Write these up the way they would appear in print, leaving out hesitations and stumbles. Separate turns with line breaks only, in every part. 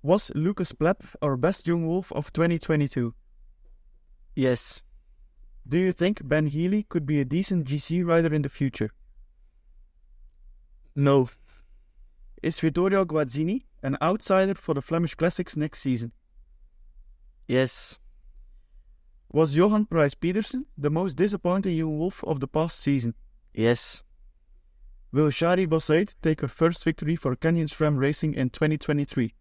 Was Lucas Pleb our best young wolf of 2022?
Yes.
Do you think Ben Healy could be a decent GC rider in the future?
No.
Is Vittorio Guazzini an outsider for the Flemish Classics next season?
Yes.
Was Johan Pryce-Petersen the most disappointing young wolf of the past season?
Yes.
Will Shari Bossaid take her first victory for Canyon SRAM Racing in 2023?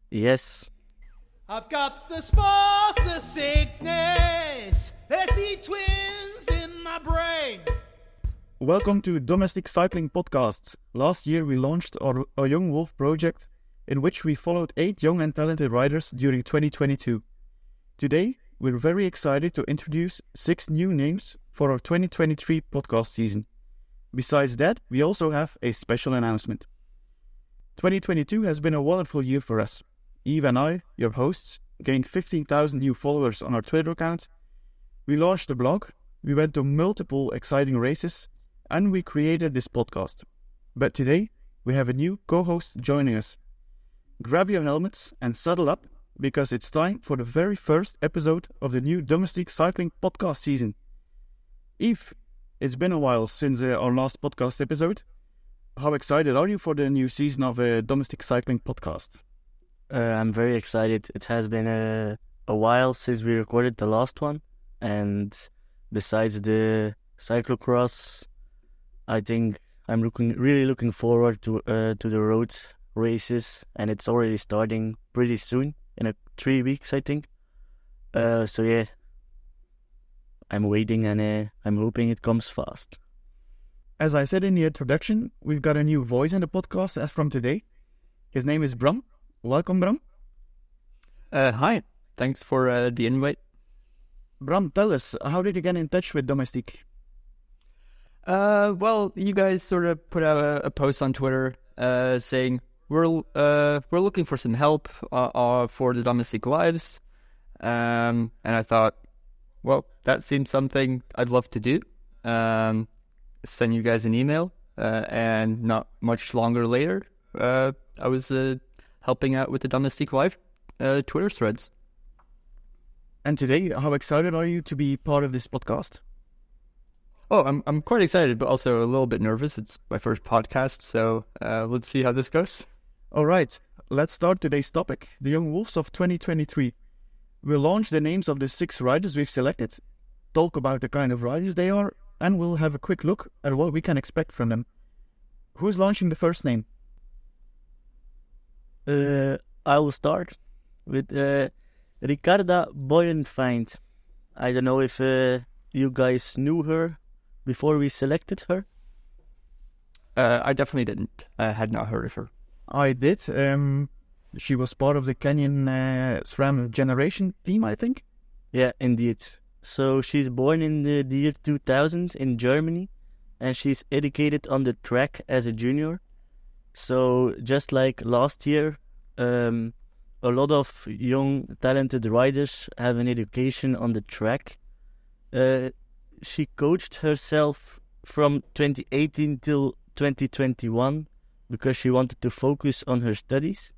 Yes.
I've got the spores, the sickness. There's the twins in my brain.
Welcome to Domestique Cycling Podcast. Last year we launched our Young Wolf project, in which we followed 8 young and talented riders during 2022. Today, we're very excited to introduce 6 new names for our 2023 podcast season. Besides that, we also have a special announcement. 2022 has been a wonderful year for us. Yves and I, your hosts, gained 15,000 new followers on our Twitter account. We launched a blog, we went to multiple exciting races, and we created this podcast. But today, we have a new co-host joining us. Grab your helmets and saddle up, because it's time for the very first episode of the new Domestique Cycling podcast season. Yves, it's been a while since our last podcast episode. How excited are you for the new season of Domestique Cycling podcast?
I'm very excited. It has been a while since we recorded the last one. And besides the cyclocross, I think I'm really looking forward to the road races. And it's already starting pretty soon, in 3 weeks, I think. So yeah, I'm waiting and I'm hoping it comes fast.
As I said in the introduction, we've got a new voice in the podcast as from today. His name is Bram. Welcome, Bram.
Hi. Thanks for the invite.
Bram, tell us, how did you get in touch with Domestique?
Well, you guys sort of put out a post on Twitter saying we're looking for some help for the Domestique lives, and I thought, well, that seems something I'd love to do. Send you guys an email, and not much longer later, I was helping out with the Domestique Live Twitter threads.
And today, how excited are you to be part of this podcast?
Oh, I'm quite excited, but also a little bit nervous. It's my first podcast, so let's see how this goes.
All right, let's start today's topic, the Young Wolves of 2023. We'll launch the names of the 6 riders we've selected, talk about the kind of riders they are, and we'll have a quick look at what we can expect from them. Who's launching the first name?
I will start with Ricarda Boyenfeind. I don't know if you guys knew her before we selected her.
I definitely didn't. I had not heard of her.
I did. She was part of the Canyon SRAM generation team, I think.
Yeah, indeed. So she's born in the year 2000 in Germany, and she's educated on the track as a junior. So just like last year, a lot of young, talented riders have an education on the track. She coached herself from 2018 till 2021 because she wanted to focus on her studies.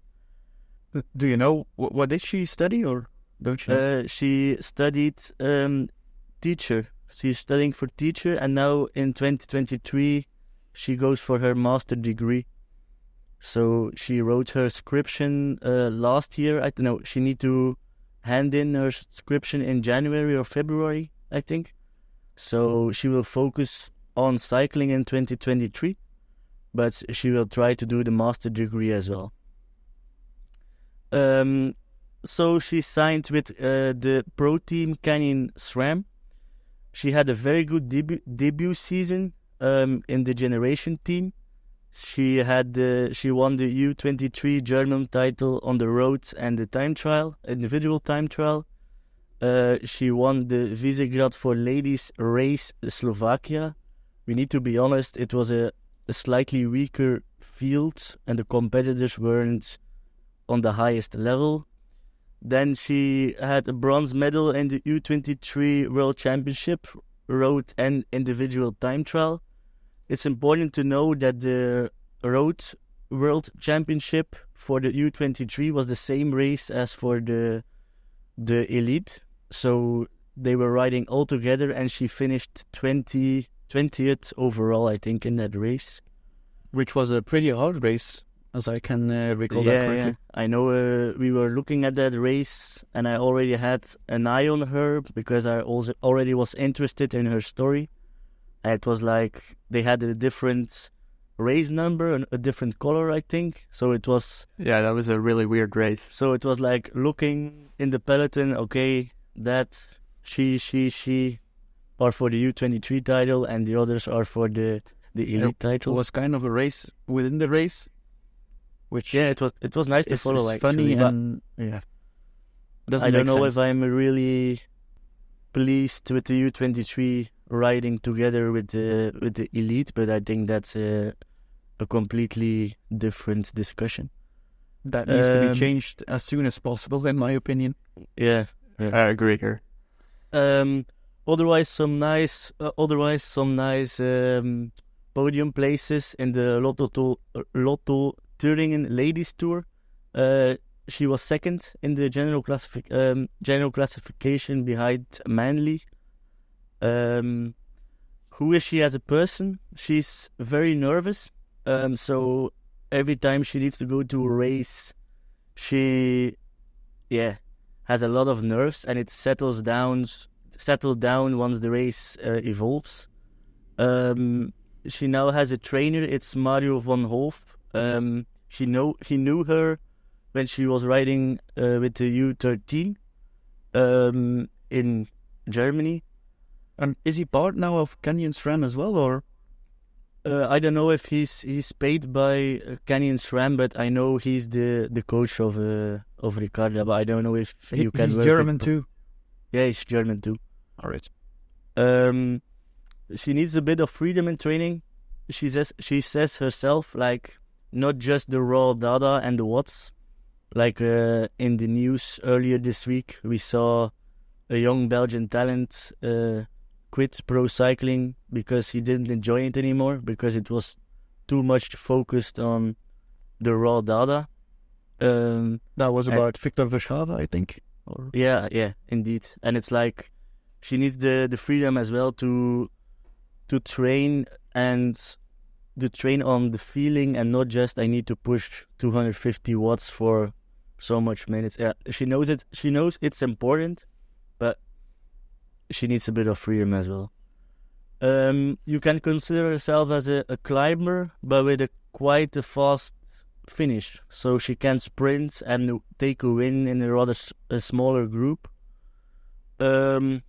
Do you know, what did she study, or don't you know?
She studied teacher. She's studying for teacher, and now in 2023 she goes for her master degree. So she wrote her scription last year. I don't know, she need to hand in her scription in January or February, I think. So she will focus on cycling in 2023, but she will try to do the master degree as well. So she signed with the pro team Canyon SRAM. She had a very good debut season in the generation team. She won the U23 German title on the road and the time trial, individual time trial. She won the Visegrad for Ladies race Slovakia. We need to be honest, it was a slightly weaker field and the competitors weren't on the highest level. Then she had a bronze medal in the U23 World Championship, road and individual time trial. It's important to know that the road World Championship for the U23 was the same race as for the elite. So they were riding all together, and she finished 20th overall, I think, in that race.
Which was a pretty hard race, as I can recall that correctly.
Yeah. I know we were looking at that race, and I already had an eye on her because I also already was interested in her story. And it was like they had a different race number and a different color, I think. So it was...
Yeah, that was a really weird race.
So it was like looking in the peloton, okay, that she are for the U23 title, and the others are for the elite title.
It was kind of a race within the race, which
it was nice to follow.
It's funny, and
I don't know if I'm really pleased with the U23 riding together with the elite, but I think that's a completely different discussion.
That needs to be changed as soon as possible, in my opinion.
Yeah.
I agree here.
Otherwise, some nice podium places in the Lotto Thüringen Ladies Tour. She was second in the general classification behind Manley. Who is she as a person? She's very nervous. So every time she needs to go to a race, she has a lot of nerves, and it settled down once the race evolves. She now has a trainer. It's Mario van Hoof. He knew her when she was riding with the U13 in Germany.
And is he part now of Canyon SRAM as well, or?
I don't know if he's paid by Canyon SRAM, but I know he's the coach of Ricarda. But I don't know if you can.
He's German too.
Yeah, he's German too.
All right.
She needs a bit of freedom in training. She says herself, like, not just the raw data and the watts. Like in the news earlier this week, we saw a young Belgian talent quit pro cycling because he didn't enjoy it anymore, because it was too much focused on the raw data.
That was about Victor Verschava, I think. Or...
Yeah, indeed. And it's like she needs the freedom as well to train, and to train on the feeling, and not just I need to push 250 watts for so much minutes. Yeah, she knows it. She knows it's important, but she needs a bit of freedom as well. You can consider herself as a climber, but with quite a fast finish. So she can sprint and take a win in a rather smaller group. And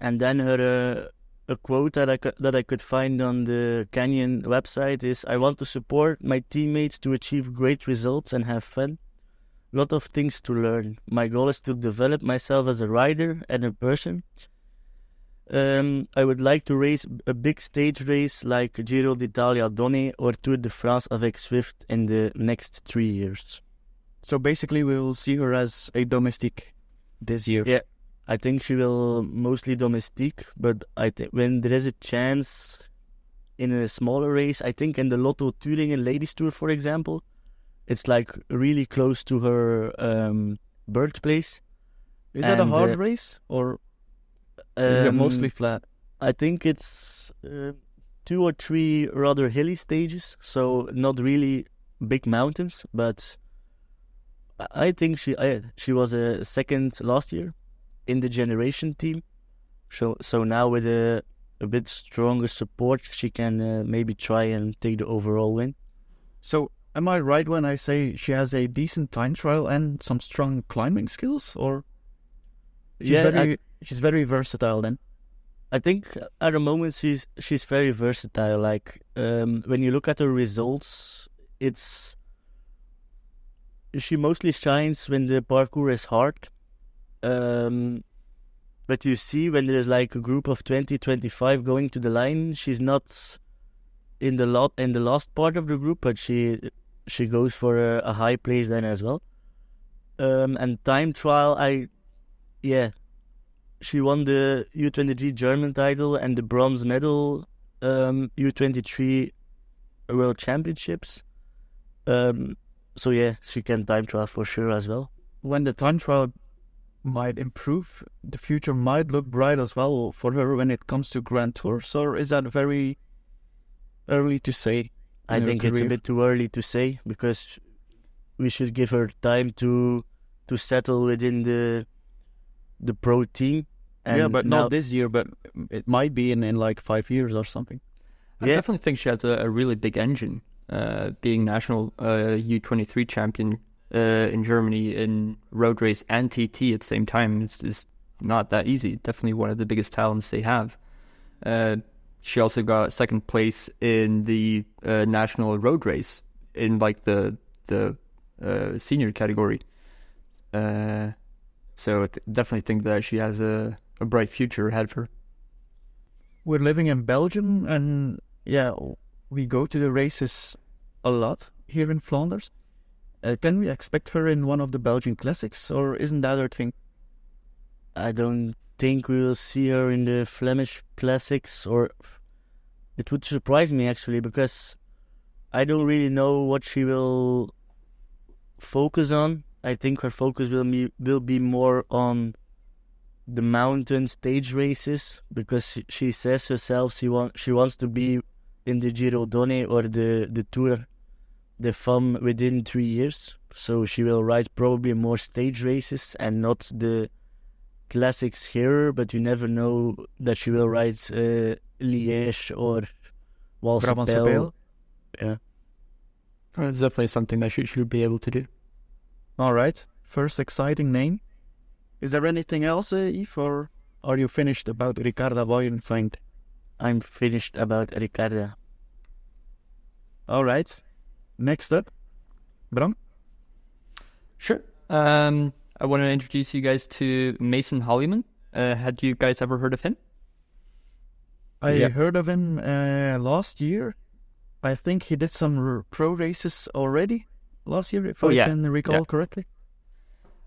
then her a quote that I could find on the Canyon website is, "I want to support my teammates to achieve great results and have fun. Lot of things to learn. My goal is to develop myself as a rider and a person. I would like to race a big stage race like Giro d'Italia Donne or Tour de France avec Swift in the next 3 years."
So basically we will see her as a domestique this year.
Yeah, I think she will mostly domestique, but I think when there is a chance in a smaller race, I think in the Lotto Thüringen Ladies Tour, for example, it's like really close to her birthplace.
Is that a hard race, or is it mostly flat?
I think it's 2 or 3 rather hilly stages, so not really big mountains. But I think she was a second last year in the generation team. So now with a bit stronger support, she can maybe try and take the overall win.
So am I right when I say she has a decent time trial and some strong climbing skills, or she's very versatile then?
I think at the moment she's very versatile. Like when you look at her results, she mostly shines when the parkour is hard. But you see when there is like a group of 20-25 going to the line, she's not in the last part of the group, but she goes for a high place then as well. And time trial, she won the U23 German title and the bronze medal U23 World Championships. So yeah, she can time trial for sure as well.
When the time trial might improve, the future might look bright as well for her when it comes to Grand Tours, or is that very early to say?
I think it's a bit too early to say, because we should give her time to settle within the pro team. And
but not this year, but it might be in like 5 years or something.
I definitely think she has a really big engine, being national U23 champion in Germany in road race and TT at the same time. It's not that easy. Definitely one of the biggest talents they have. She also got second place in the national road race in like the senior category. So I definitely think that she has a bright future ahead of her.
We're living in Belgium, and we go to the races a lot here in Flanders. Can we expect her in one of the Belgian classics, or isn't that her thing?
I don't think we will see her in the Flemish classics, or it would surprise me actually, because I don't really know what she will focus on. I think her focus will be more on the mountain stage races, because she says herself she wants to be in the Giro Donne or the Tour de Femmes within 3 years. So she will ride probably more stage races and not the classics here, but you never know that she will ride Liège or Wals-Sapel. Yeah.
It's definitely something that she should be able to do.
All right. First exciting name. Is there anything else, Yves, or are you finished about Ricarda Buitenfeind?
I'm finished about Ricarda.
All right. Next up, Bram?
Sure. I want to introduce you guys to Mason Hollyman. Had you guys ever heard of him?
I heard of him last year. I think he did some pro races already last year, if I can recall correctly.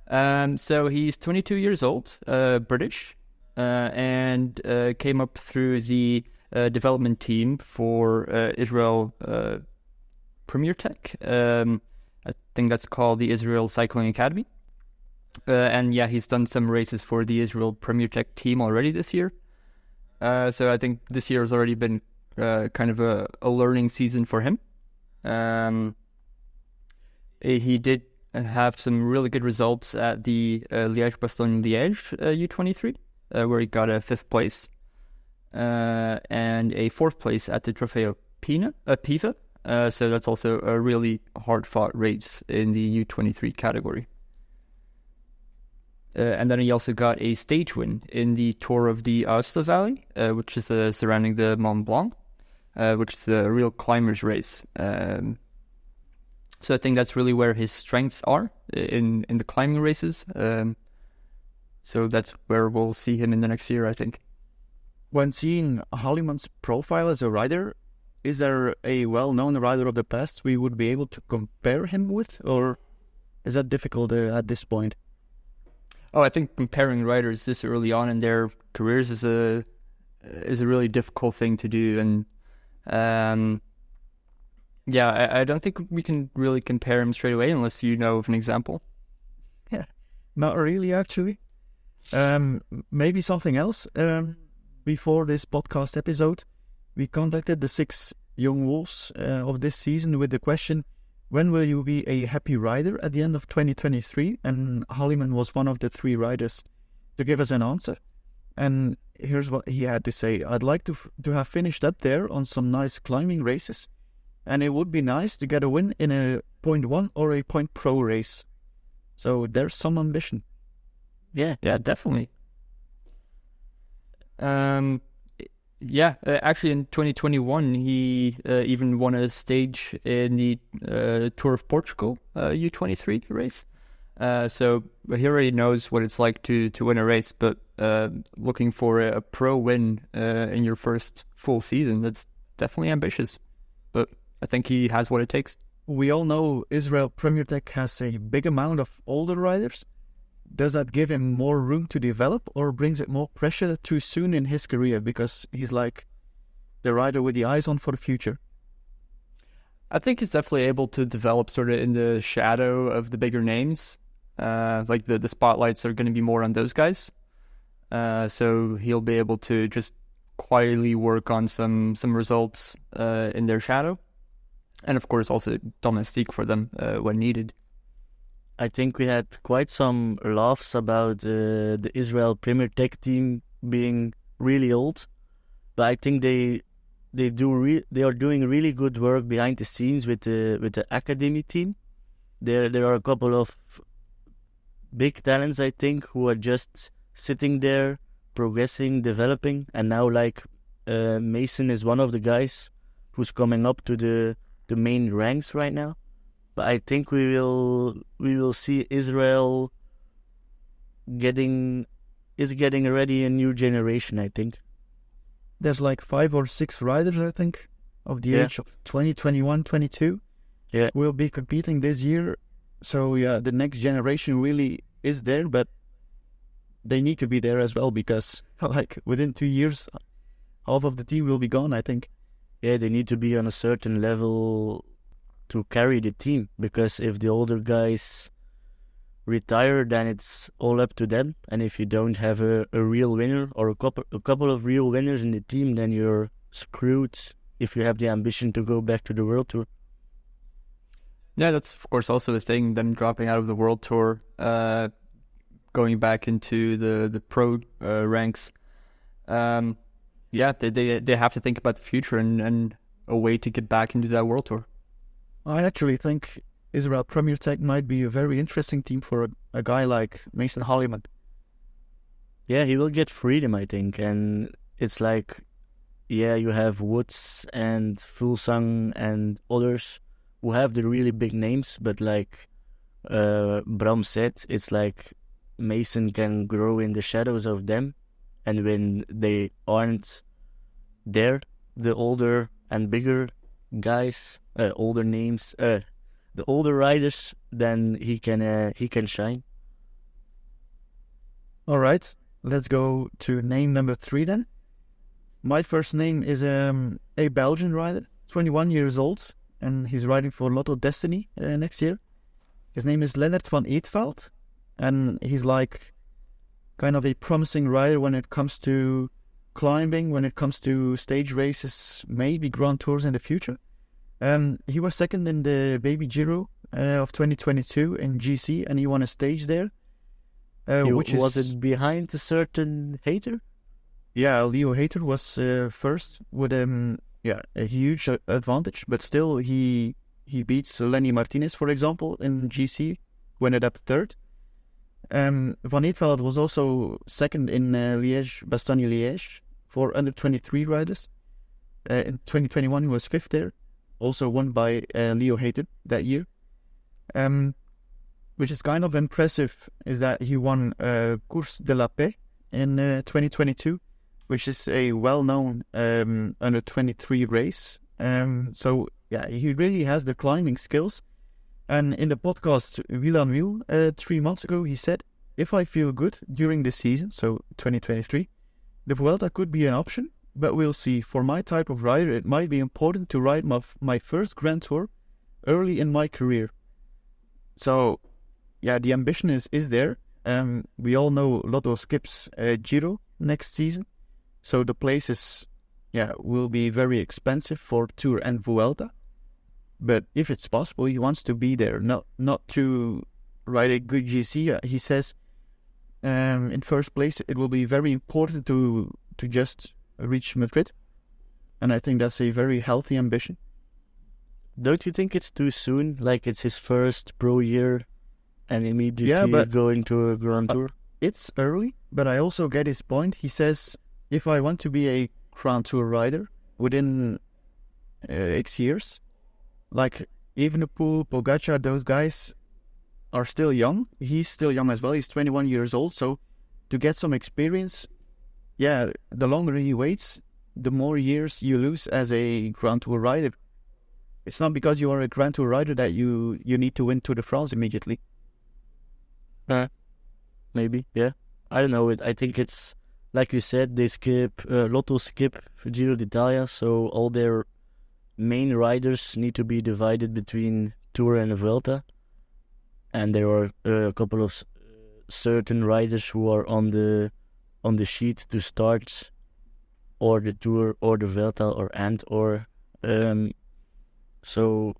So he's 22 years old, British, and came up through the development team for Israel Premier Tech. I think that's called the Israel Cycling Academy. And he's done some races for the Israel Premier Tech team already this year. So I think this year has already been kind of a learning season for him. He did have some really good results at the Liège-Bastogne-Liège U23, where he got a 5th place and a 4th place at the Trofeo Piva. So that's also a really hard-fought race in the U23 category. And then he also got a stage win in the Tour of the Aosta Valley, which is surrounding the Mont Blanc, which is a real climber's race. So I think that's really where his strengths are in the climbing races. So that's where we'll see him in the next year, I think.
When seeing Hollyman's profile as a rider, is there a well-known rider of the past we would be able to compare him with, or is that difficult at this point?
Oh, I think comparing riders this early on in their careers is a really difficult thing to do, and I don't think we can really compare him straight away unless you know of an example.
Yeah, not really actually. Maybe something else. Before this podcast episode, we contacted the 6 young wolves of this season with the question, when will you be a happy rider at the end of 2023? And Hollyman was one of the 3 riders to give us an answer. And here's what he had to say. I'd like to have finished up there on some nice climbing races. And it would be nice to get a win in a Point 1 or a Point Pro race. So there's some ambition.
Yeah, definitely. Actually in 2021, he even won a stage in the Tour of Portugal U23 race. So he already knows what it's like to win a race, but looking for a pro win in your first full season, that's definitely ambitious. But I think he has what it takes.
We all know Israel Premier Tech has a big amount of older riders. Does that give him more room to develop, or brings it more pressure too soon in his career because he's like the rider with the eyes on for the future?
I think he's definitely able to develop sort of in the shadow of the bigger names. Like the spotlights are going to be more on those guys. So he'll be able to just quietly work on some results in their shadow. And of course also Domestique for them when needed.
I think we had quite some laughs about the Israel Premier Tech team being really old. But I think they are doing really good work behind the scenes with the academy team. There are a couple of big talents, I think, who are just sitting there, progressing, developing, and now Mason is one of the guys who's coming up to the main ranks right now. But I think we will see Israel getting ready a new generation, I think.
There's 5 or 6 riders, I think, of the age of 20, 21, 22.
Yeah.
Will be competing this year. So, the next generation really is there, but they need to be there as well because, within 2 years, half of the team will be gone, I think.
Yeah, they need to be on a certain level to carry the team, because if the older guys retire, then it's all up to them. And if you don't have a real winner or a couple of real winners in the team, then you're screwed if you have the ambition to go back to the World Tour.
Yeah, that's of course also the thing, them dropping out of the World Tour, going back into the pro ranks. They have to think about the future and a way to get back into that World Tour.
I actually think Israel Premier Tech might be a very interesting team for a guy like Mason Holliman.
Yeah, he will get freedom, I think. And it's you have Woods and Fulsang and others who have the really big names, but Bram said, it's Mason can grow in the shadows of them, and when they aren't there, the older and bigger guys, older names, the older riders, then he can shine.
All right, let's go to name number 3 then. My first name is a Belgian rider, 21 years old, and he's riding for Lotto Destiny next year. His name is Lennart van Eetveld, and he's kind of a promising rider when it comes to climbing, when it comes to stage races, maybe Grand Tours in the future. He was second in the Baby Giro of 2022 in GC, and he won a stage there.
Was it behind a certain Hater?
Yeah, Leo Hater was first with a huge advantage, but still he beats Lenny Martinez, for example, in GC, when it up third. Van Eetveld was also second in Liège-Bastogne-Liège for under 23 riders. In 2021, he was fifth there, also won by Leo Hater that year. Which is kind of impressive is that he won Course de la Paix in 2022, which is a well-known under 23 race. So yeah, he really has the climbing skills. And in the podcast Wheel on Wheel 3 months ago, he said, if I feel good during the season, so 2023, the Vuelta could be an option, but we'll see. For my type of rider, it might be important to ride my first Grand Tour early in my career. So yeah, the ambition is there. We all know Lotto skips Giro next season, so the places will be very expensive for Tour and Vuelta. But if it's possible, he wants to be there, not to ride a good GC. He says, in first place, it will be very important to just reach Madrid, and I think that's a very healthy ambition.
Don't you think it's too soon? Like it's his first pro year, and immediately going to a Grand Tour?
It's early, but I also get his point. He says, if I want to be a Grand Tour rider within X years, like Evenepoel, Pogacar, those guys are still young. He's still young as well. He's 21 years old. So to get some experience, the longer he waits, the more years you lose as a Grand Tour rider. It's not because you are a Grand Tour rider that you need to win Tour de France immediately.
Maybe, yeah. I don't know. I think it's, like you said, they skip, Lotto skip Giro d'Italia, so all their main riders need to be divided between Tour and Vuelta, and there are a couple of certain riders who are on the sheet to start or the Tour or the Vuelta or so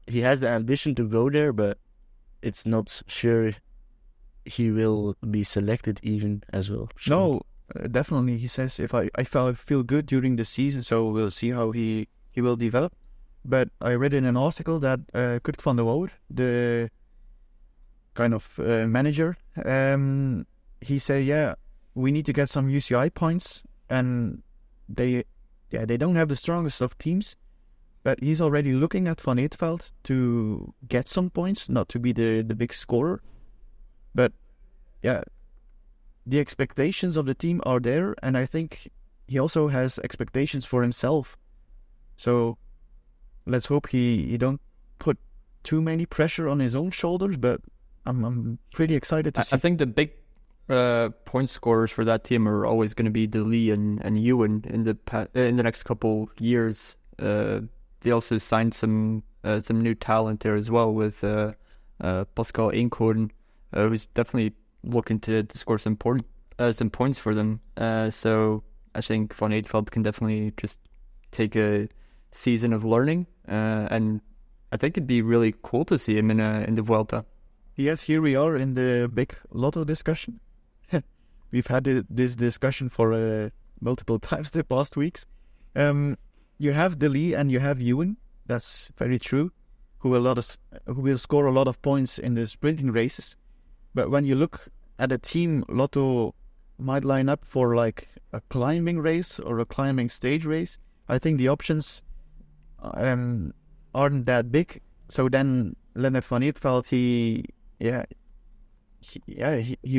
he has the ambition to go there, but it's not sure he will be selected even as well.
No, definitely. He says if I feel good during the season, so we'll see how he will develop. But I read in an article that Kurt van der Wouwer, the kind of manager, he said, yeah, we need to get some UCI points, and they don't have the strongest of teams, but he's already looking at Van Eetveld to get some points, not to be the big scorer, but yeah, the expectations of the team are there, and I think he also has expectations for himself. So let's hope he don't put too many pressure on his own shoulders, but I'm pretty excited to see.
I think the big point scorers for that team are always going to be De Lee and Ewan in the next couple years. They also signed some new talent there as well with Pascal Eenkhoorn, who's definitely looking to score some points for them. So I think Van Eetveld can definitely just take a season of learning, and I think it'd be really cool to see him in the Vuelta.
Yes, here we are in the big lotto discussion. We've had this discussion for multiple times the past weeks. You have De Lee and you have Ewan. That's very true. Who will score a lot of points in the sprinting races. But when you look at a team, Lotto might line up for like a climbing race or a climbing stage race. I think the options aren't that big. So then Lennart Van Eetveld, he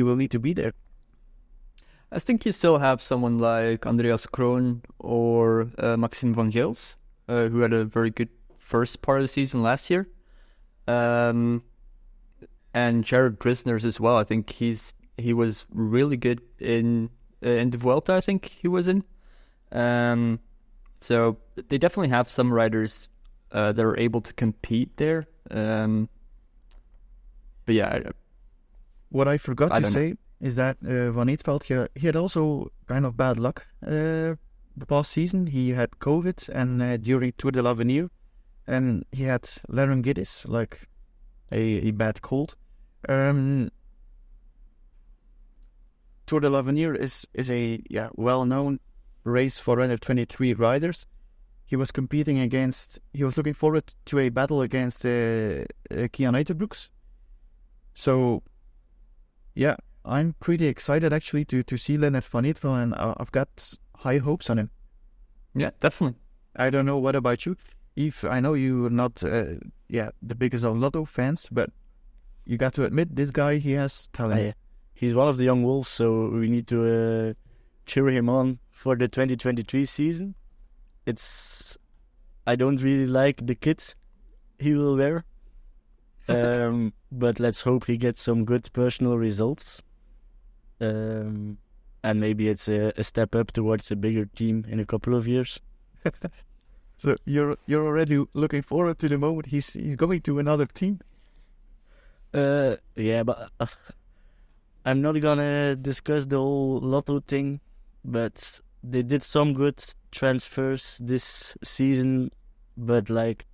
will need to be there.
I think you still have someone like Andreas Kroon or Maxime van Gils, who had a very good first part of the season last year. And Jared Drisners as well. I think he was really good in the Vuelta, I think he was in. So they definitely have some riders that are able to compete there. But yeah.
What I forgot to say is that Van Eetveld, he had also kind of bad luck the past season. He had COVID and during Tour de l'Avenir, and he had laryngitis, like a bad cold. Tour de l'Avenir is a well-known race for under 23 riders. He was looking forward to a battle against Kian Uiterbroeks. So, yeah, I'm pretty excited actually to see Lennart Van Eetveld, and I've got high hopes on him.
Yeah, definitely.
I don't know, what about you? Yves, I know you're not the biggest of Lotto fans, but you got to admit, this guy, he has talent.
He's one of the young wolves, so we need to cheer him on for the 2023 season. I don't really like the kit he will wear, but let's hope he gets some good personal results. And maybe it's a step up towards a bigger team in a couple of years.
So you're already looking forward to the moment he's going to another team?
Yeah, but I'm not gonna discuss the whole Lotto thing, but they did some good transfers this season, but like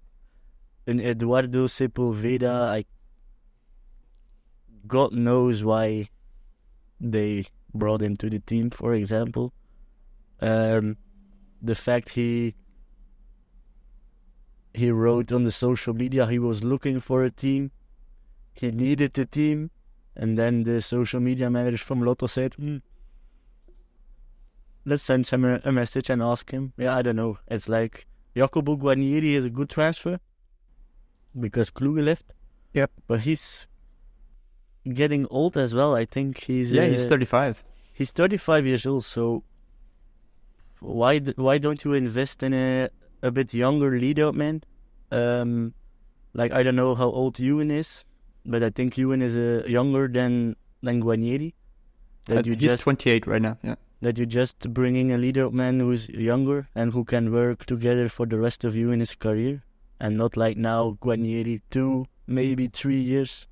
in Eduardo Sepulveda, God knows why they brought him to the team, for example. The fact he wrote on the social media he was looking for a team, he needed a team, and then the social media manager from Lotto said, let's send him a message and ask him. Yeah, I don't know. It's like Jacopo Guarnieri is a good transfer because Kluge left.
Yep.
But he's getting old as well. I think he's
35.
He's 35 years old. So why don't you invest in a bit younger lead-out man? Like I don't know how old Ewan is, but I think Ewan is younger than Guarnieri.
He's 28 right now. Yeah.
that you just bringing a leader man who's younger and who can work together for the rest of you in his career, and not like now Guarnieri 2, maybe 3 years,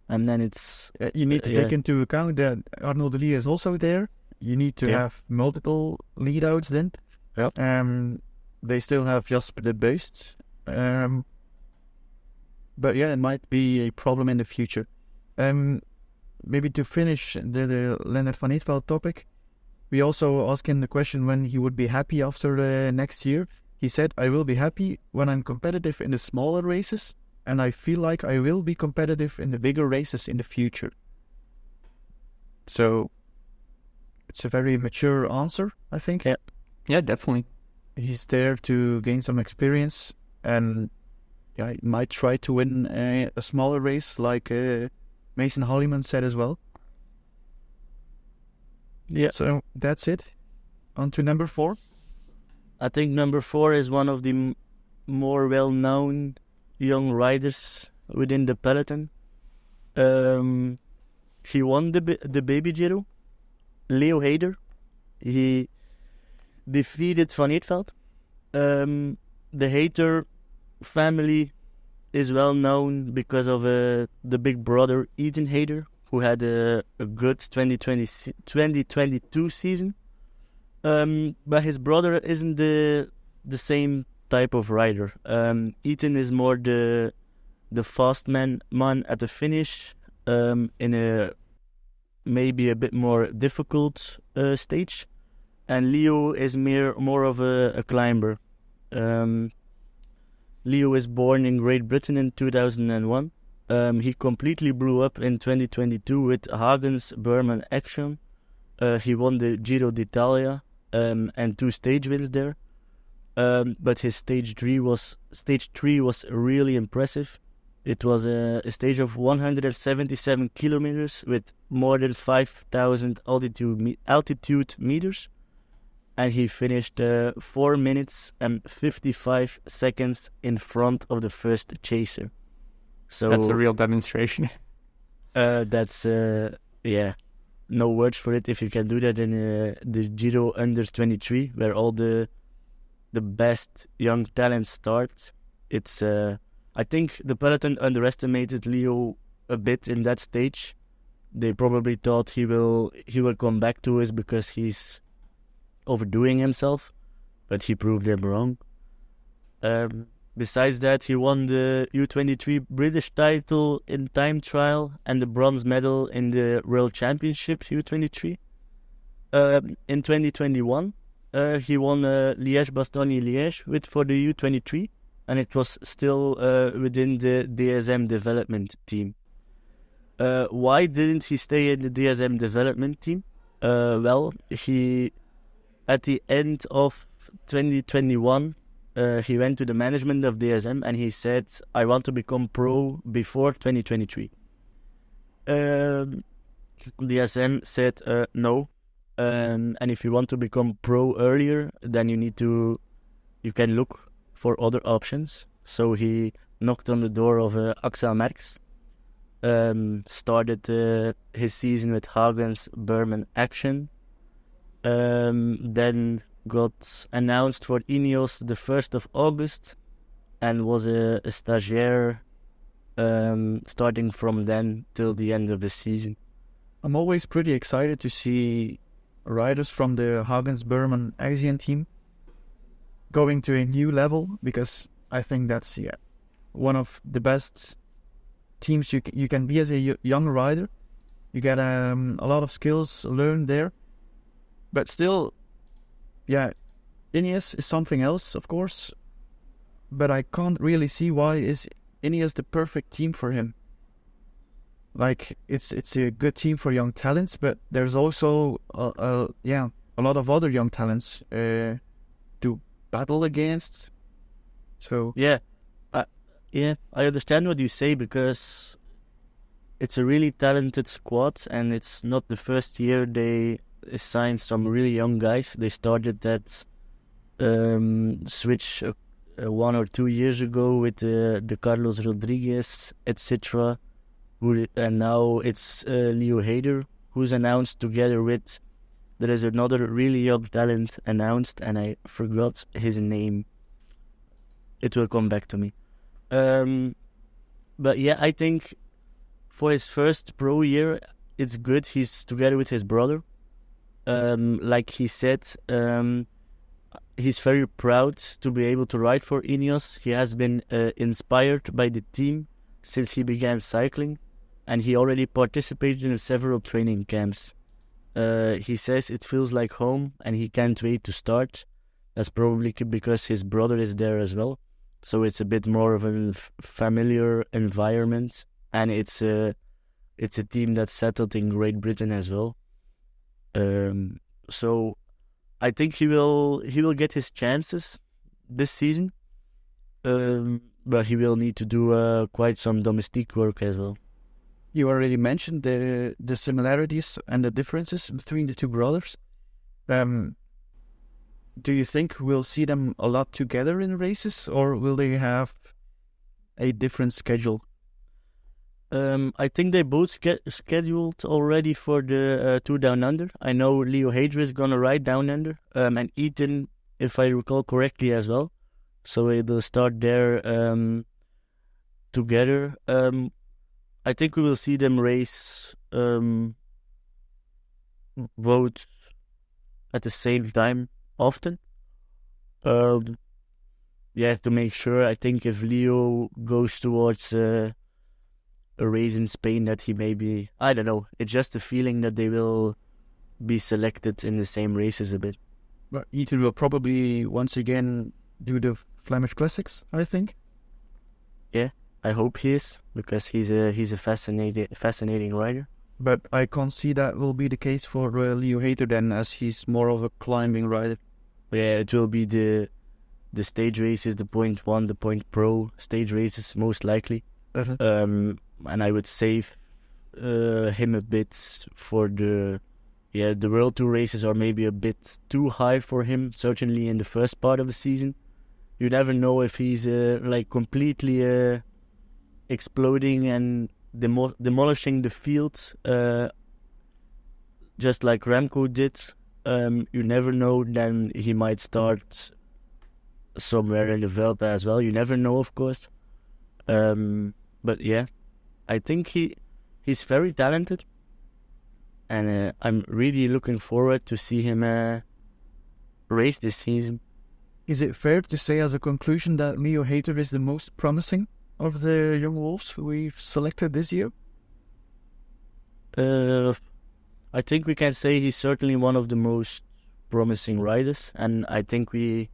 and then it's
You need to take into account that Arnaud Delis is also there. You need to have multiple lead outs then.
Yep.
They still have Jasper de Beest. But yeah, it might be a problem in the future. Maybe to finish the Leonard van Eetveld topic, we also asked him the question when he would be happy after next year. He said, I will be happy when I'm competitive in the smaller races, and I feel like I will be competitive in the bigger races in the future. So, it's a very mature answer, I think.
Yeah, definitely.
He's there to gain some experience, and he might try to win a smaller race like Mason Holliman said as well.
Yeah.
So that's it. On to number 4.
I think number 4 is one of the more well-known young riders within the peloton. He won the Baby Giro. Leo Hayder. He defeated Van Eetveld. The Hayter family is well known because of the big brother Ethan Hayter, who had a good 2022 season. But his brother isn't the same type of rider. Ethan is more the fast man at the finish, in a maybe a bit more difficult stage, and Leo is more of a climber. Leo is born in Great Britain in 2001. He completely blew up in 2022 with Hagen's Burman Action. He won the Giro d'Italia and 2 stage wins there. But his stage 3 was really impressive. It was a stage of 177 kilometers with more than 5,000 altitude meters. And he finished 4 minutes and 55 seconds in front of the first chaser. So
that's a real demonstration.
That's no words for it. If you can do that in the Giro under 23, where all the best young talents start, it's I think the peloton underestimated Leo a bit in that stage. They probably thought he will come back to us because he's overdoing himself, but he proved them wrong. Besides that, he won the U23 British title in time trial and the bronze medal in the World Championship U23. In 2021, he won Liège-Bastogne-Liège for the U23, and it was still within the DSM development team. Why didn't he stay in the DSM development team? Well, he at the end of 2021, he went to the management of DSM and he said, I want to become pro before 2023. DSM said, no. And if you want to become pro earlier, then you can look for other options. So he knocked on the door of Axel Merckx, started his season with Hagen's Burman Action, then got announced for Ineos the 1st of August and was a stagiaire starting from then till the end of the season.
I'm always pretty excited to see riders from the Hagen's Burman Axiom team going to a new level, because I think that's one of the best teams you can be as a young rider. You get a lot of skills learned there, but still, Ineos is something else, of course, but I can't really see why is Ineos the perfect team for him. Like, it's a good team for young talents, but there's also a lot of other young talents to battle against. So
I understand what you say, because it's a really talented squad, and it's not the first year they signed some really young guys. They started that switch 1 or 2 years ago with the Carlos Rodriguez, etc. And now it's Leo Hayder, who's announced together with there is another really young talent announced, and I forgot his name. It will come back to me. But yeah, I think for his first pro year, it's good. He's together with his brother. Like he said, he's very proud to be able to ride for Ineos. He has been inspired by the team since he began cycling, and he already participated in several training camps. He says it feels like home, and he can't wait to start. That's probably because his brother is there as well, so it's a bit more of a familiar environment, and it's a team that's settled in Great Britain as well. So I think he will get his chances this season, but he will need to do quite some domestique work as well.
You already mentioned the similarities and the differences between the two brothers. Do you think we'll see them a lot together in races, or will they have a different schedule?
I think they both scheduled already for the Tour Down Under. I know Leo Hayter is gonna ride Down Under, and Ethan, if I recall correctly, as well. So they'll start there together. I think we will see them race both at the same time often. Yeah, to make sure. I think if Leo goes towards a race in Spain, that he maybe, I don't know, it's just a feeling that they will be selected in the same races a bit.
But Ethan will probably once again do the Flemish Classics, I think.
Yeah, I hope he is, because he's a fascinating rider.
But I can't see that will be the case for Leo Hayter then, as he's more of a climbing rider.
Yeah, it will be the stage races, the Point 1, the Point Pro stage races, most likely.
Uh-huh.
And I would save him a bit for the World Tour races are maybe a bit too high for him, certainly in the first part of the season. You never know if he's completely exploding and demolishing the field, just like Remco did. You never know, then he might start somewhere in the Vuelta as well. You never know, of course. But yeah, I think he's very talented, and I'm really looking forward to see him race this season.
Is it fair to say as a conclusion that Leo Hayter is the most promising of the young wolves we've selected this year?
I think we can say he's certainly one of the most promising riders, and I think we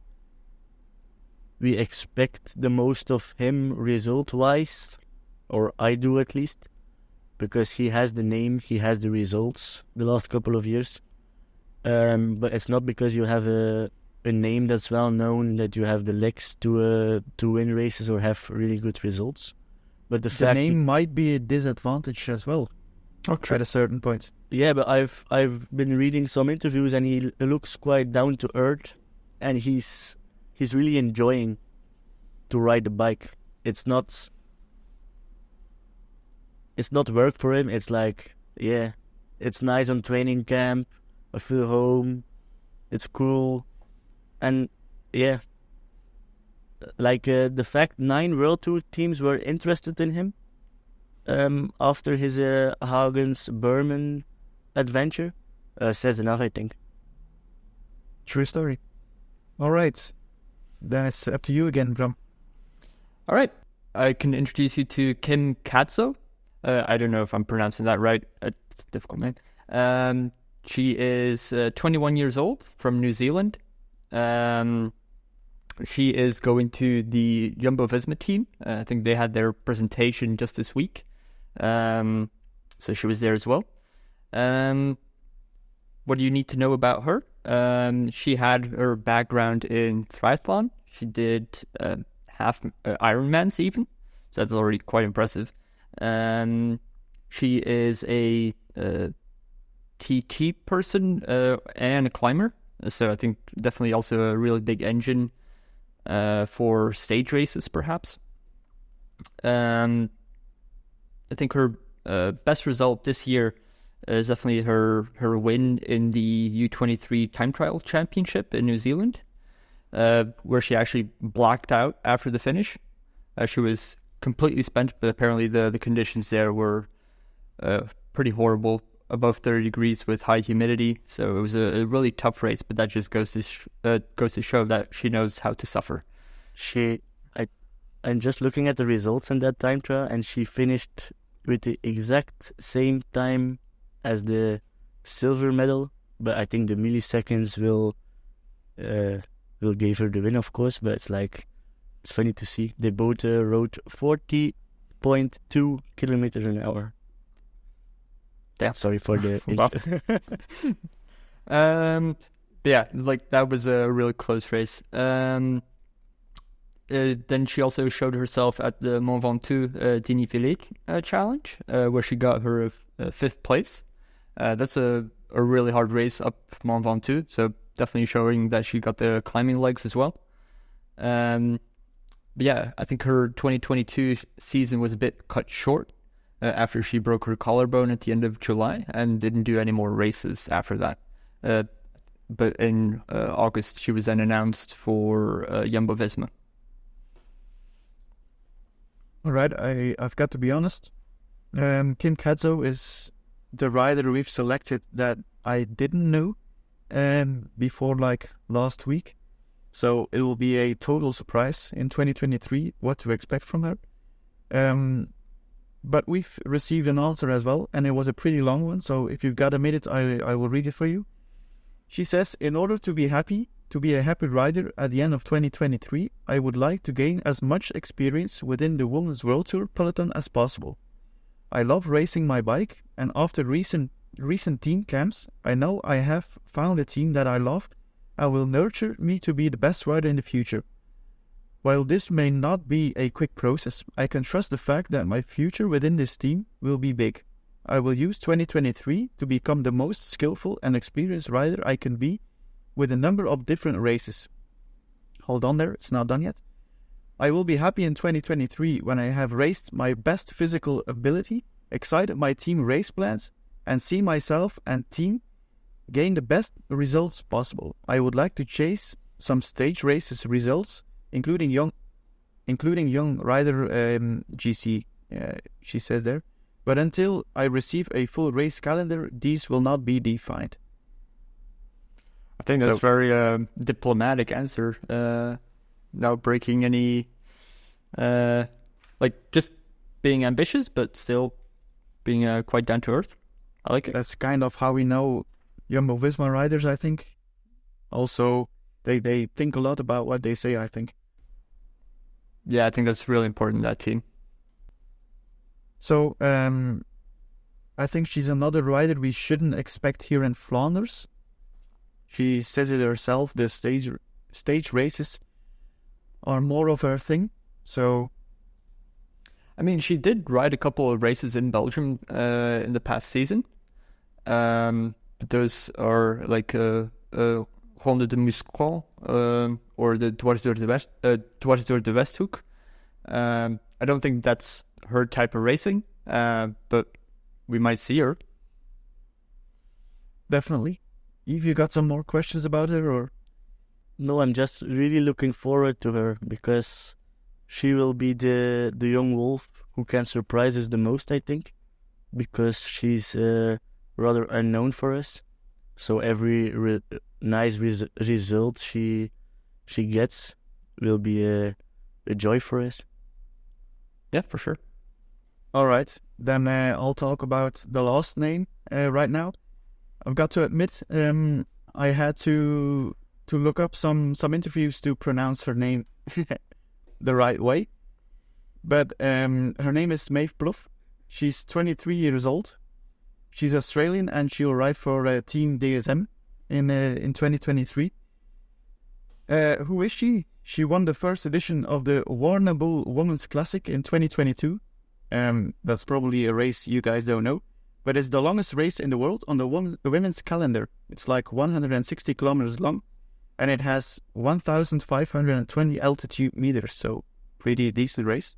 expect the most of him result-wise, or I do at least, because he has the name, he has the results the last couple of years. But it's not because you have a name that's well known that you have the legs to win races or have really good results. But the
name might be a disadvantage as well, at a certain point.
Yeah, but I've been reading some interviews, and he looks quite down to earth, and he's really enjoying to ride the bike. It's not work for him. It's like, yeah, it's nice on training camp. I feel home. It's cool. And yeah, like the fact 9 World Tour teams were interested in him after his Hagens Berman adventure says enough, I think.
True story. All right. Then it's up to you again, Bram.
All right. I can introduce you to Kim Katso. I don't know if I'm pronouncing that right. It's a difficult name. She is 21 years old from New Zealand. She is going to the Jumbo-Visma team. I think they had their presentation just this week. So she was there as well. What do you need to know about her? She had her background in triathlon. She did half Ironmans even. So that's already quite impressive. She is a TT person and a climber. So I think definitely also a really big engine for stage races, perhaps. I think her best result this year is definitely her win in the U23 time trial championship in New Zealand, where she actually blacked out after the finish. She was completely spent, but apparently the conditions there were pretty horrible, above 30 degrees with high humidity. So it was a really tough race, but that just goes to show that she knows how to suffer.
I'm just looking at the results in that time trial, and she finished with the exact same time as the silver medal. But I think the milliseconds will give her the win, of course. But it's funny to see they both rode 40.2 kilometers an hour.
Yeah,
sorry for the.
Yeah, that was a really close race. Then she also showed herself at the Mont Ventoux Dénivelé challenge, where she got her 5th place. That's a really hard race up Mont Ventoux, so definitely showing that she got the climbing legs as well. But yeah, I think her 2022 season was a bit cut short after she broke her collarbone at the end of July and didn't do any more races after that. But in August, she was then announced for Jumbo-Visma.
All right, I've got to be honest. Kim Kadzo is the rider we've selected that I didn't know before last week. So it will be a total surprise in 2023 what to expect from her. But we've received an answer as well, and it was a pretty long one. So if you've got a minute, I will read it for you. She says, in order to be a happy rider at the end of 2023, I would like to gain as much experience within the Women's World Tour peloton as possible. I love racing my bike, and after recent team camps, I know I have found a team that I love and will nurture me to be the best rider in the future. While this may not be a quick process, I can trust the fact that my future within this team will be big. I will use 2023 to become the most skillful and experienced rider I can be with a number of different races. Hold on there, it's not done yet. I will be happy in 2023 when I have raced my best physical ability, excited my team race plans, and see myself and team gain the best results possible. I would like to chase some stage races results, including young rider GC, she says there. But until I receive a full race calendar, these will not be defined.
I think that's very diplomatic answer. Not breaking any, just being ambitious, but still being quite down to earth. I like it.
That's kind of how we know Jumbo-Visma riders, I think. Also, they think a lot about what they say, I think.
Yeah, I think that's really important, that team.
So, I think she's another rider we shouldn't expect here in Flanders. She says it herself, the stage races are more of her thing. So,
I mean, she did ride a couple of races in Belgium in the past season. But those are Ronde de Muscron or the Dwars door de Westhoek. I don't think that's her type of racing, but we might see her.
Definitely. Eve, you got some more questions about her, or?
No, I'm just really looking forward to her because she will be the young wolf who can surprise us the most, I think, because she's rather unknown for us. So every nice result she gets will be a joy for us.
Yeah, for sure.
All right, then I'll talk about the last name right now. I've got to admit, I had to look up some interviews to pronounce her name the right way. But her name is Maeve Plouffe. She's 23 years old. She's Australian and she'll ride for Team DSM in 2023. Who is she? She won the first edition of the Warrnambool Women's Classic in 2022. That's probably a race you guys don't know, but it's the longest race in the world on the women's calendar. It's 160 kilometers long, and it has 1,520 altitude meters, so pretty decent race.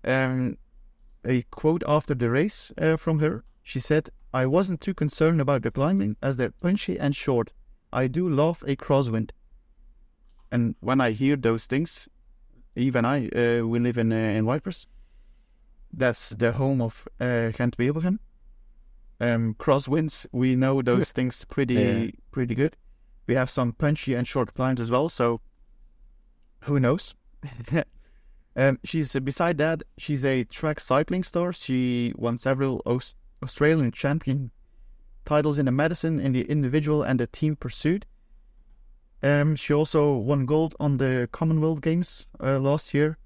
A quote after the race from her, she said, I wasn't too concerned about the climbing as they're punchy and short. I do love a crosswind. And when I hear those things, even we live in Wipers. That's the home of Gent-Wevelgem. Crosswinds, we know those things pretty good. We have some punchy and short climbs as well, so who knows? Beside that, she's a track cycling star. She won several Australian champion titles in the medicine, in the individual and the team pursuit. She also won gold on the Commonwealth Games last year.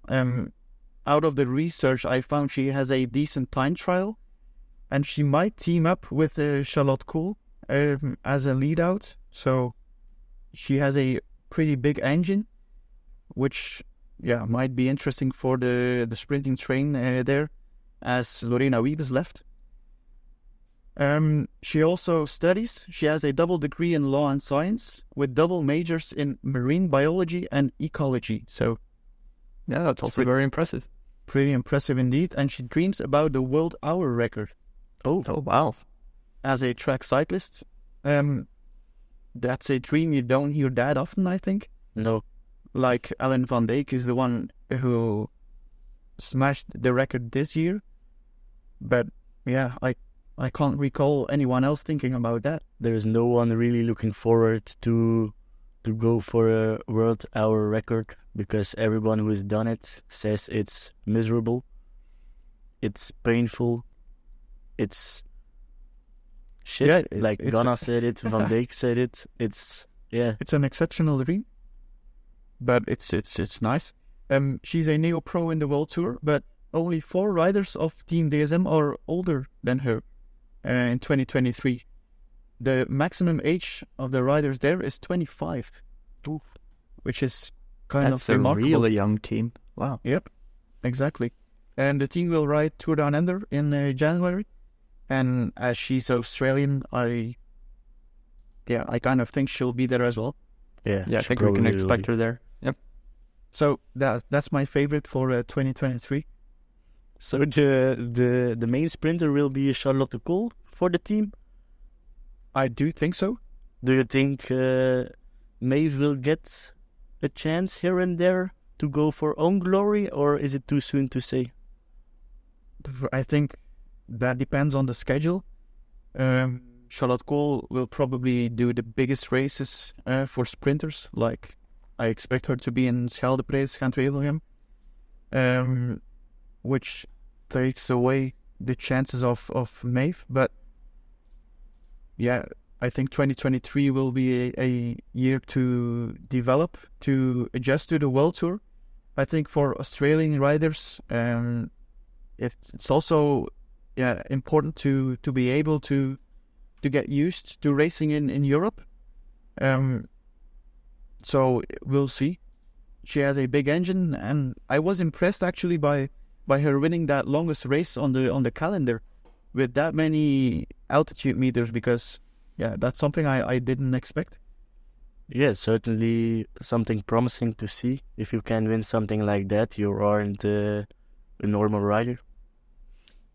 Out of the research, I found she has a decent time trial, and she might team up with Charlotte Kool as a lead out. So she has a pretty big engine, which might be interesting for the sprinting train there, as Lorena Wiebes left. She also studies. She has a double degree in law and science with double majors in marine biology and ecology. So
yeah, that's also very impressive.
Pretty impressive indeed. And she dreams about the world hour record.
Oh wow.
As a track cyclist. That's a dream you don't hear that often, I think.
No.
Like Ellen van Dijk is the one who smashed the record this year. But yeah, I can't recall anyone else thinking about that.
There is no one really looking forward to go for a world hour record, because everyone who has done it says it's miserable, it's painful, it's shit.
Yeah,
Ghana said it, Van Dijk said it. It's
an exceptional dream, but it's nice. She's a neo-pro in the World Tour, but only 4 riders of Team DSM are older than her in 2023. The maximum age of the riders there is 25, which is
That's
of remarkable.
a really young team. Wow.
Yep, exactly. And the team will ride Tour Down Under in January. And as she's Australian, I kind of think she'll be there as well.
Yeah, I think we can expect her there. Yep.
So that's my favorite for 2023.
So the main sprinter will be Charlotte Kool for the team?
I do think so.
Do you think Maeve will get a chance here and there to go for own glory, or is it too soon to say?
I think that depends on the schedule. Charlotte Kool will probably do the biggest races for sprinters. Like, I expect her to be in Scheldeprijs, Gent-Wevelgem, which takes away the chances of Maeve. But yeah, I think 2023 will be a year to develop, to adjust to the World Tour. I think for Australian riders, it's also important to be able to get used to racing in Europe. So we'll see. She has a big engine, and I was impressed actually by her winning that longest race on the calendar with that many altitude meters, because that's something I didn't expect.
Yeah, certainly something promising to see. If you can win something like that, you aren't a normal rider.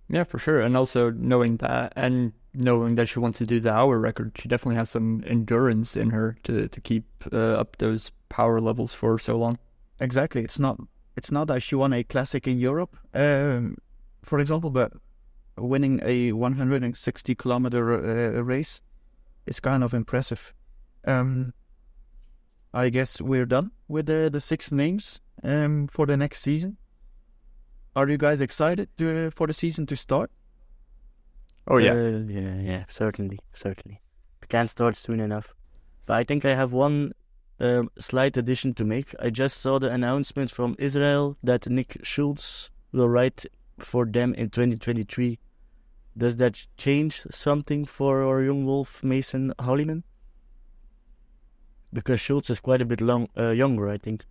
Yeah, for sure. And also knowing that she wants to do the hour record, she definitely has some endurance in her to keep up those power levels for so long.
Exactly. It's not that she won a classic in Europe, for example, but winning a 160 kilometer race is kind of impressive. I guess we're done with the 6 names for the next season. Are you guys excited for the season to start?
Oh yeah,
yeah, certainly. It can't start soon enough. But I think I have one slight addition to make. I just saw the announcement from Israel that Nick Schultz will ride for them in 2023. Does that change something for our young wolf Mason Holliman? Because Schultz is quite a bit younger, I think.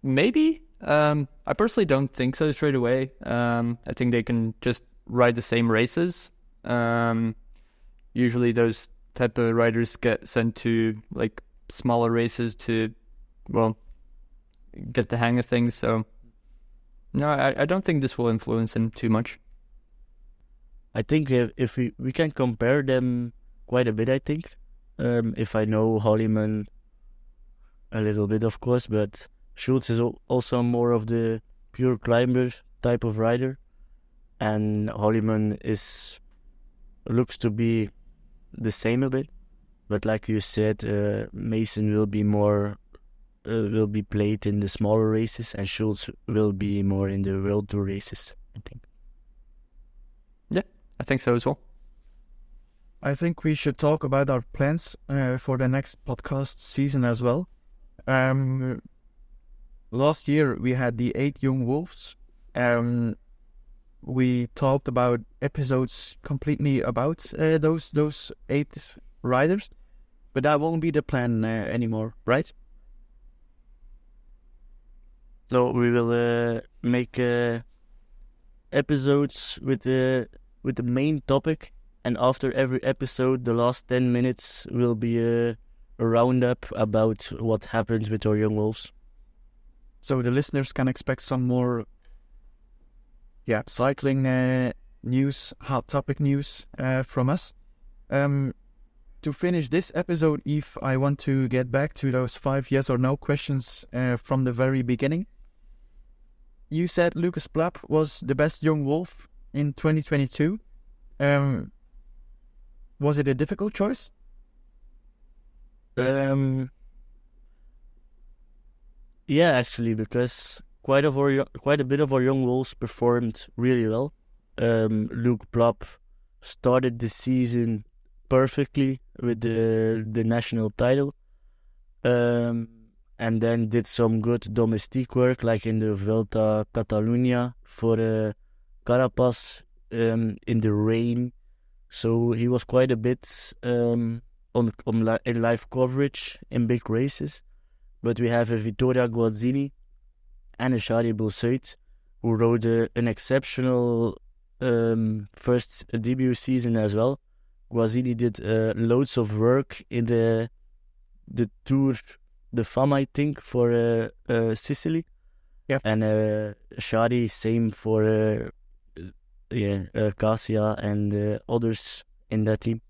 Maybe. I personally don't think so straight away. I think they can just ride the same races. Usually those type of riders get sent to like smaller races to, well, get the hang of things. So No, I don't think this will influence him too much.
I think if we can compare them quite a bit, I think. If I know Hollyman a little bit, of course, but Schultz is also more of the pure climber type of rider, and Hollyman looks to be the same a bit. But like you said, Mason will be played in the smaller races, and Schultz will be more in the World Tour races, I think.
Yeah, I think so as well.
I think we should talk about our plans for the next podcast season as well. Last year we had the 8 Young Wolves. We talked about episodes completely about those 8 riders, but that won't be the plan anymore, right?
No, we will make episodes with the main topic, and after every episode, the last 10 minutes will be a roundup about what happens with our young wolves.
So the listeners can expect some more, cycling news, hot topic news from us. To finish this episode, Yves, I want to get back to those 5 yes or no questions from the very beginning. You said Lucas Plapp was the best young wolf in 2022. Was it a difficult choice?
Yeah, actually, because quite a bit of our young wolves performed really well. Luke Plapp started the season perfectly with the national title, and then did some good domestique work, like in the Vuelta Catalunya for Carapaz in the rain. So he was quite a bit in live coverage in big races. But we have a Vittoria Guazzini and a Shadi Boussaid who rode an exceptional first debut season as well. Guazzini did loads of work in the Tour de Femme, I think, for Sicily.
Yep.
And Shadi, same for Cassia and others in that team.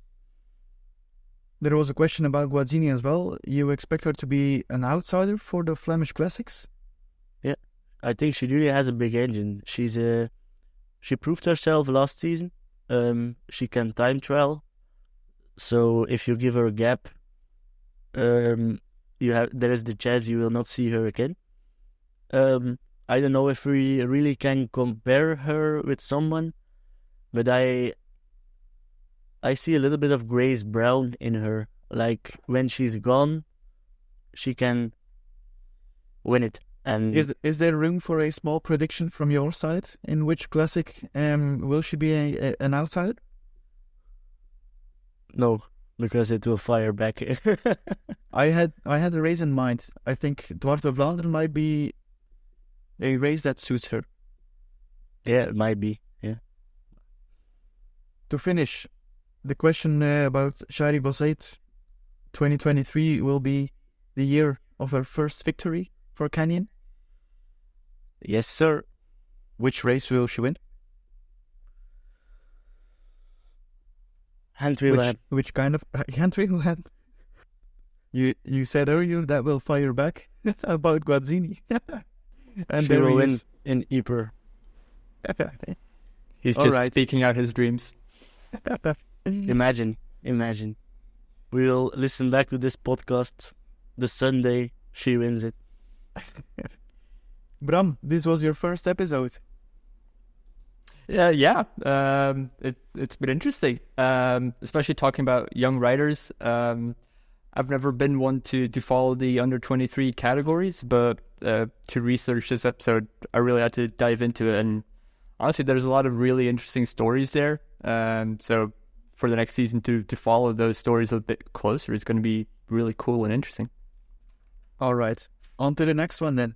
There was a question about Guazzini as well. You expect her to be an outsider for the Flemish Classics?
Yeah, I think she really has a big engine. She proved herself last season. She can time trial. So if you give her a gap, there is the chance you will not see her again. I don't know if we really can compare her with someone, but I see a little bit of Grace Brown in her. Like, when she's gone, she can win it. And
is there room for a small prediction from your side? In which classic will she be an outsider?
No, because it will fire back.
I had a race in mind. I think Dwars of Vlaanderen might be a race that suits her.
Yeah, it might be. Yeah.
To finish, the question about Shadi Boussaid, 2023 will be the year of her first victory for Canyon.
Yes, sir.
Which race will she win? Which kind of Handwheelhead? You said earlier that will fire back about Guazzini.
And she will win in Ypres.
He's just speaking out his dreams.
Imagine. We will listen back to this podcast the Sunday she wins it.
Bram, this was your first episode.
Yeah. It's been interesting, especially talking about young riders. I've never been one to follow the under 23 categories, but to research this episode, I really had to dive into it. And honestly, there's a lot of really interesting stories there. So for the next season to follow those stories a bit closer is going to be really cool and interesting.
All right. On to the next one then.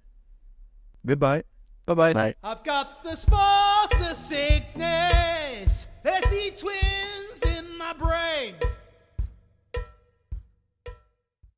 Goodbye.
Bye-bye.
Bye.
I've got the spores, the sickness. Let's be twins.